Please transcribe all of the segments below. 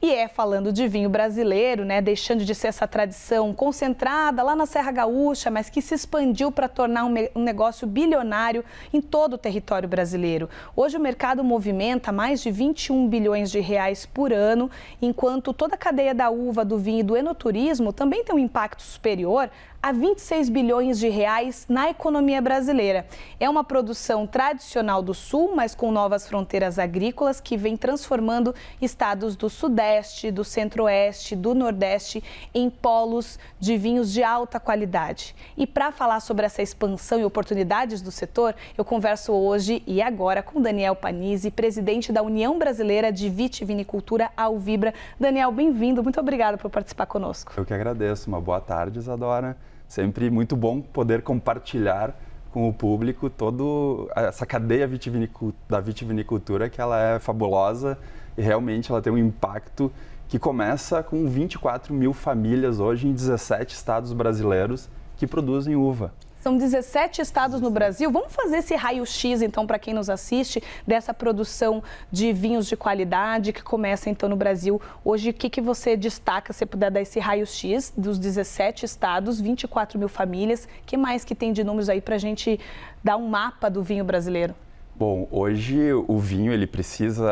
E falando de vinho brasileiro, né, deixando de ser essa tradição concentrada lá na Serra Gaúcha, mas que se expandiu para tornar um negócio bilionário em todo o território brasileiro. Hoje o mercado movimenta mais de 21 bilhões de reais por ano, enquanto toda a cadeia da uva, do vinho e do enoturismo também tem um impacto superior a 26 bilhões de reais na economia brasileira. É uma produção tradicional do Sul, mas com novas fronteiras agrícolas que vem transformando estados do Sudeste, do Centro-Oeste, do Nordeste em polos de vinhos de alta qualidade. E para falar sobre essa expansão e oportunidades do setor, eu converso hoje e agora com Daniel Panizzi, presidente da União Brasileira de Vitivinicultura, a Uvibra. Daniel, bem-vindo. Muito obrigada por participar conosco. Eu que agradeço. Uma boa tarde, Isadora. Sempre muito bom poder compartilhar com o público toda essa cadeia da vitivinicultura, que ela é fabulosa e realmente ela tem um impacto que começa com 24 mil famílias hoje em 17 estados brasileiros que produzem uva. São 17 estados no Brasil. Vamos fazer esse raio-x, então, para quem nos assiste, dessa produção de vinhos de qualidade que começa, então, no Brasil. Hoje, o que você destaca, se puder dar esse raio-x dos 17 estados, 24 mil famílias? O que mais que tem de números aí para a gente dar um mapa do vinho brasileiro? Bom, hoje o vinho, ele precisa,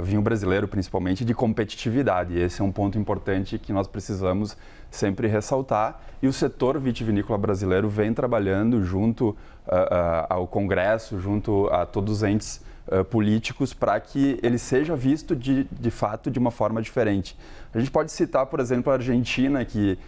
vinho brasileiro principalmente, de competitividade. E esse é um ponto importante que nós precisamos sempre ressaltar. E o setor vitivinícola brasileiro vem trabalhando junto ao Congresso, junto a todos os entes políticos, para que ele seja visto de fato de uma forma diferente. A gente pode citar, por exemplo, a Argentina, que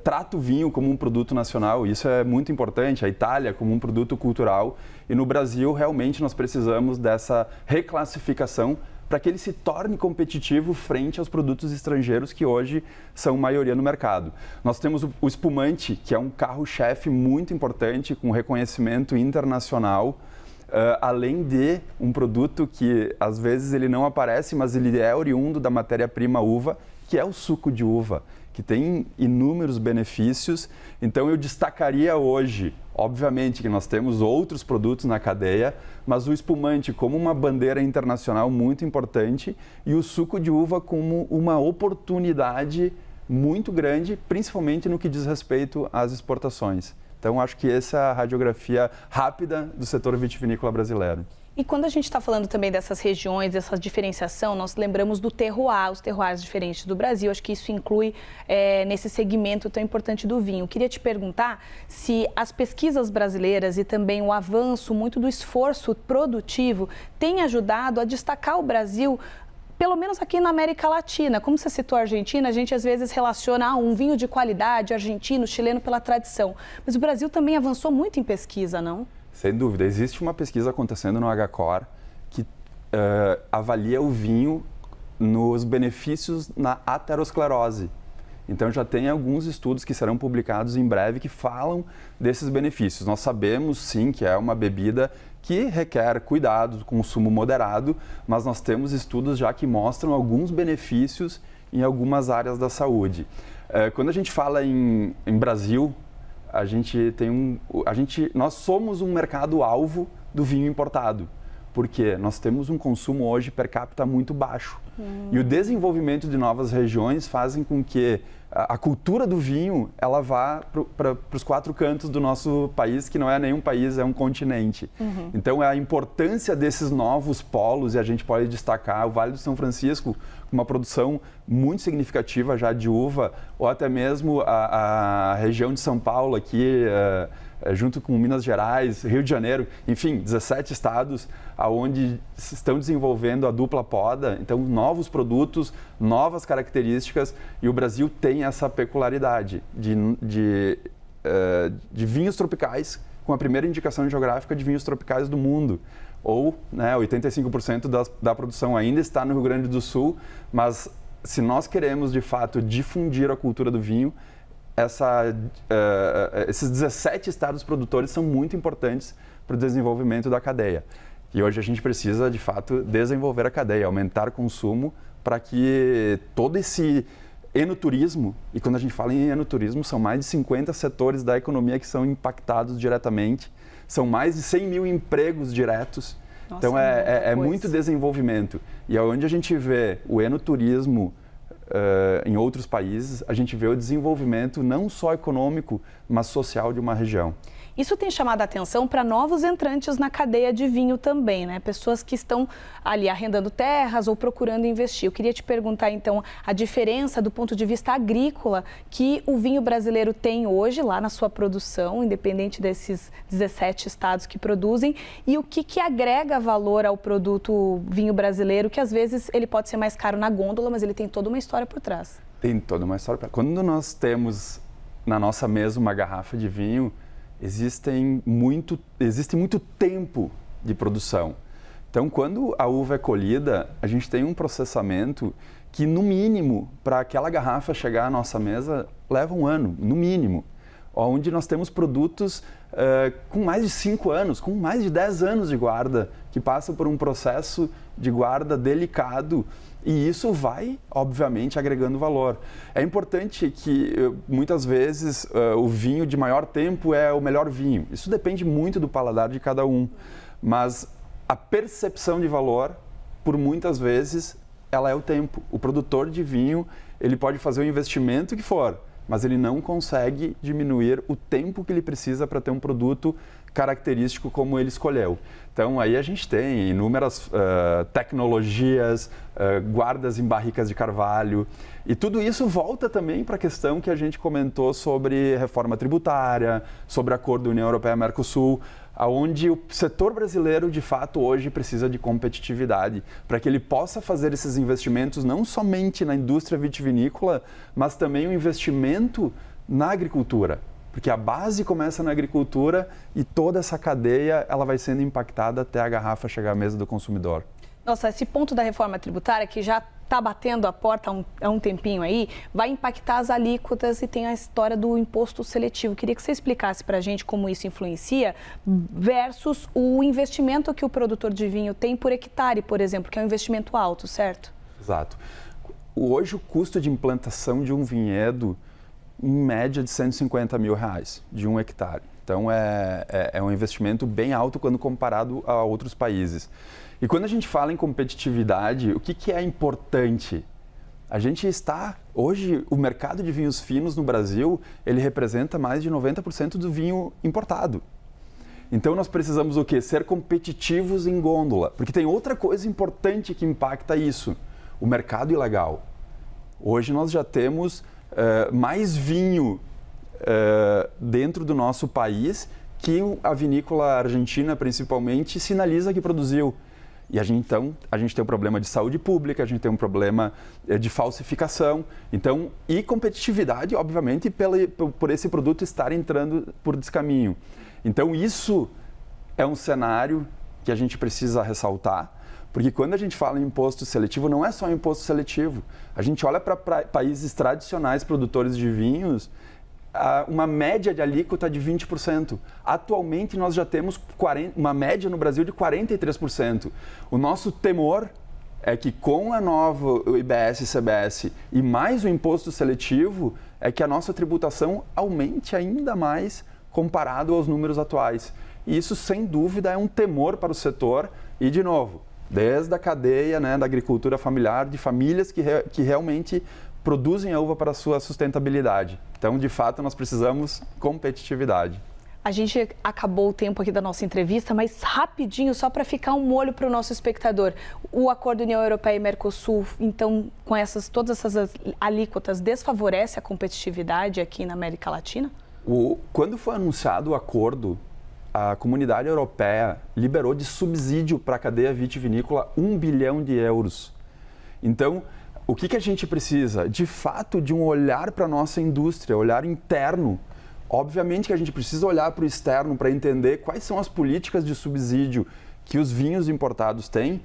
trata o vinho como um produto nacional, isso é muito importante, a Itália como um produto cultural, e no Brasil realmente nós precisamos dessa reclassificação para que ele se torne competitivo frente aos produtos estrangeiros que hoje são maioria no mercado. Nós temos o espumante, que é um carro-chefe muito importante, com reconhecimento internacional, além de um produto que às vezes ele não aparece, mas ele é oriundo da matéria-prima uva, que é o suco de uva, que tem inúmeros benefícios. Então eu destacaria hoje, obviamente que nós temos outros produtos na cadeia, mas o espumante como uma bandeira internacional muito importante e o suco de uva como uma oportunidade muito grande, principalmente no que diz respeito às exportações. Então acho que essa é a radiografia rápida do setor vitivinícola brasileiro. E quando a gente está falando também dessas regiões, dessa diferenciação, nós lembramos do terroir, os terroirs diferentes do Brasil. Acho que isso inclui nesse segmento tão importante do vinho. Queria te perguntar se as pesquisas brasileiras e também o avanço muito do esforço produtivo tem ajudado a destacar o Brasil, pelo menos aqui na América Latina. Como você citou a Argentina, a gente às vezes relaciona um vinho de qualidade argentino, chileno pela tradição. Mas o Brasil também avançou muito em pesquisa, não? Sem dúvida. Existe uma pesquisa acontecendo no HCOR que avalia o vinho nos benefícios na aterosclerose. Então já tem alguns estudos que serão publicados em breve que falam desses benefícios. Nós sabemos sim que é uma bebida que requer cuidado, consumo moderado, mas nós temos estudos já que mostram alguns benefícios em algumas áreas da saúde. Quando a gente fala em Brasil, nós somos um mercado-alvo do vinho importado, porque nós temos um consumo hoje per capita muito baixo. E o desenvolvimento de novas regiões fazem com que a cultura do vinho ela vá para os quatro cantos do nosso país, que não é nenhum país, é um continente. Então, a importância desses novos polos, e a gente pode destacar o Vale do São Francisco, com uma produção muito significativa já de uva, ou até mesmo a região de São Paulo aqui, junto com Minas Gerais, Rio de Janeiro, enfim, 17 estados onde estão desenvolvendo a dupla poda, então novos produtos, novas características, e o Brasil tem essa peculiaridade de vinhos tropicais, com a primeira indicação geográfica de vinhos tropicais do mundo. Ou 85% da produção ainda está no Rio Grande do Sul, mas se nós queremos de fato difundir a cultura do vinho, esses 17 estados produtores são muito importantes para o desenvolvimento da cadeia. E hoje a gente precisa, de fato, desenvolver a cadeia, aumentar o consumo para que todo esse enoturismo, e quando a gente fala em enoturismo, são mais de 50 setores da economia que são impactados diretamente, são mais de 100 mil empregos diretos. Nossa, Então é muito desenvolvimento. E onde a gente vê o enoturismo em outros países, a gente vê o desenvolvimento não só econômico, mas social de uma região. Isso tem chamado a atenção para novos entrantes na cadeia de vinho também, né? Pessoas que estão ali arrendando terras ou procurando investir. Eu queria te perguntar, então, a diferença do ponto de vista agrícola que o vinho brasileiro tem hoje lá na sua produção, independente desses 17 estados que produzem, e o que agrega valor ao produto vinho brasileiro, que às vezes ele pode ser mais caro na gôndola, mas ele tem toda uma história por trás. Tem toda uma história. Quando nós temos na nossa mesa uma garrafa de vinho, existe muito tempo de produção. Então, quando a uva é colhida, a gente tem um processamento que, no mínimo, para aquela garrafa chegar à nossa mesa, leva um ano, no mínimo. Onde nós temos produtos com mais de 5 anos, com mais de 10 anos de guarda, que passam por um processo de guarda delicado. E isso vai, obviamente, agregando valor. É importante que, muitas vezes, o vinho de maior tempo é o melhor vinho. Isso depende muito do paladar de cada um. Mas a percepção de valor, por muitas vezes, ela é o tempo. O produtor de vinho, ele pode fazer o investimento que for, mas ele não consegue diminuir o tempo que ele precisa para ter um produto característico como ele escolheu. Então, aí a gente tem inúmeras tecnologias, guardas em barricas de carvalho, e tudo isso volta também para a questão que a gente comentou sobre reforma tributária, sobre acordo União Europeia-Mercosul, onde o setor brasileiro, de fato, hoje precisa de competitividade para que ele possa fazer esses investimentos não somente na indústria vitivinícola, mas também o investimento na agricultura. Porque a base começa na agricultura e toda essa cadeia ela vai sendo impactada até a garrafa chegar à mesa do consumidor. Nossa, esse ponto da reforma tributária, que já está batendo a porta há um tempinho aí, vai impactar as alíquotas e tem a história do imposto seletivo. Queria que você explicasse para a gente como isso influencia versus o investimento que o produtor de vinho tem por hectare, por exemplo, que é um investimento alto, certo? Exato. Hoje o custo de implantação de um vinhedo, em média, de R$150 mil de 1 hectare. Então, é um investimento bem alto quando comparado a outros países. E quando a gente fala em competitividade, o que é importante? A gente está, hoje, o mercado de vinhos finos no Brasil, ele representa mais de 90% do vinho importado. Então, nós precisamos o quê? Ser competitivos em gôndola. Porque tem outra coisa importante que impacta isso, o mercado ilegal. Hoje nós já temos mais vinho dentro do nosso país que a vinícola argentina, principalmente, sinaliza que produziu. E então, a gente tem um problema de saúde pública, a gente tem um problema de falsificação. Então, e competitividade, obviamente, por esse produto estar entrando por descaminho. Então, isso é um cenário que a gente precisa ressaltar, porque quando a gente fala em imposto seletivo, não é só imposto seletivo. A gente olha para países tradicionais produtores de vinhos, uma média de alíquota de 20%. Atualmente, nós já temos uma média no Brasil de 43%. O nosso temor é que com a nova IBS e CBS e mais o imposto seletivo, é que a nossa tributação aumente ainda mais comparado aos números atuais. E isso, sem dúvida, é um temor para o setor e, de novo, desde a cadeia, né, da agricultura familiar, de famílias que realmente produzem a uva para a sua sustentabilidade. Então, de fato, nós precisamos competitividade. A gente acabou o tempo aqui da nossa entrevista, mas rapidinho, só para ficar um molho para o nosso espectador. O acordo União Europeia e Mercosul, então, com todas essas alíquotas, desfavorece a competitividade aqui na América Latina? Quando foi anunciado o acordo, a Comunidade Europeia liberou de subsídio para a cadeia vitivinícola 1 bilhão de euros. Então, o que a gente precisa? De fato, de um olhar para a nossa indústria, olhar interno. Obviamente que a gente precisa olhar para o externo para entender quais são as políticas de subsídio que os vinhos importados têm,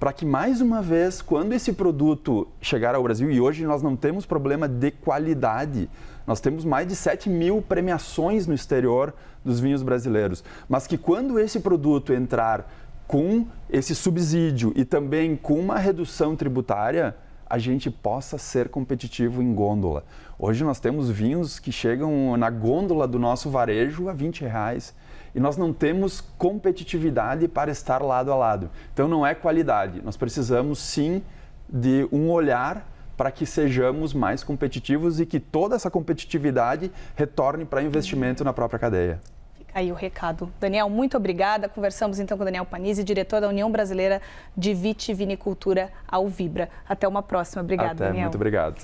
para que, mais uma vez, quando esse produto chegar ao Brasil, e hoje nós não temos problema de qualidade, nós temos mais de 7 mil premiações no exterior dos vinhos brasileiros, mas que quando esse produto entrar com esse subsídio e também com uma redução tributária, a gente possa ser competitivo em gôndola. Hoje nós temos vinhos que chegam na gôndola do nosso varejo a R$20. e nós não temos competitividade para estar lado a lado. Então não é qualidade, nós precisamos sim de um olhar para que sejamos mais competitivos e que toda essa competitividade retorne para investimento na própria cadeia. Fica aí o recado. Daniel, muito obrigada. Conversamos então com o Daniel Panizzi, diretor da União Brasileira de Vitivinicultura, a Uvibra. Até uma próxima. Obrigada, Daniel. Muito obrigado.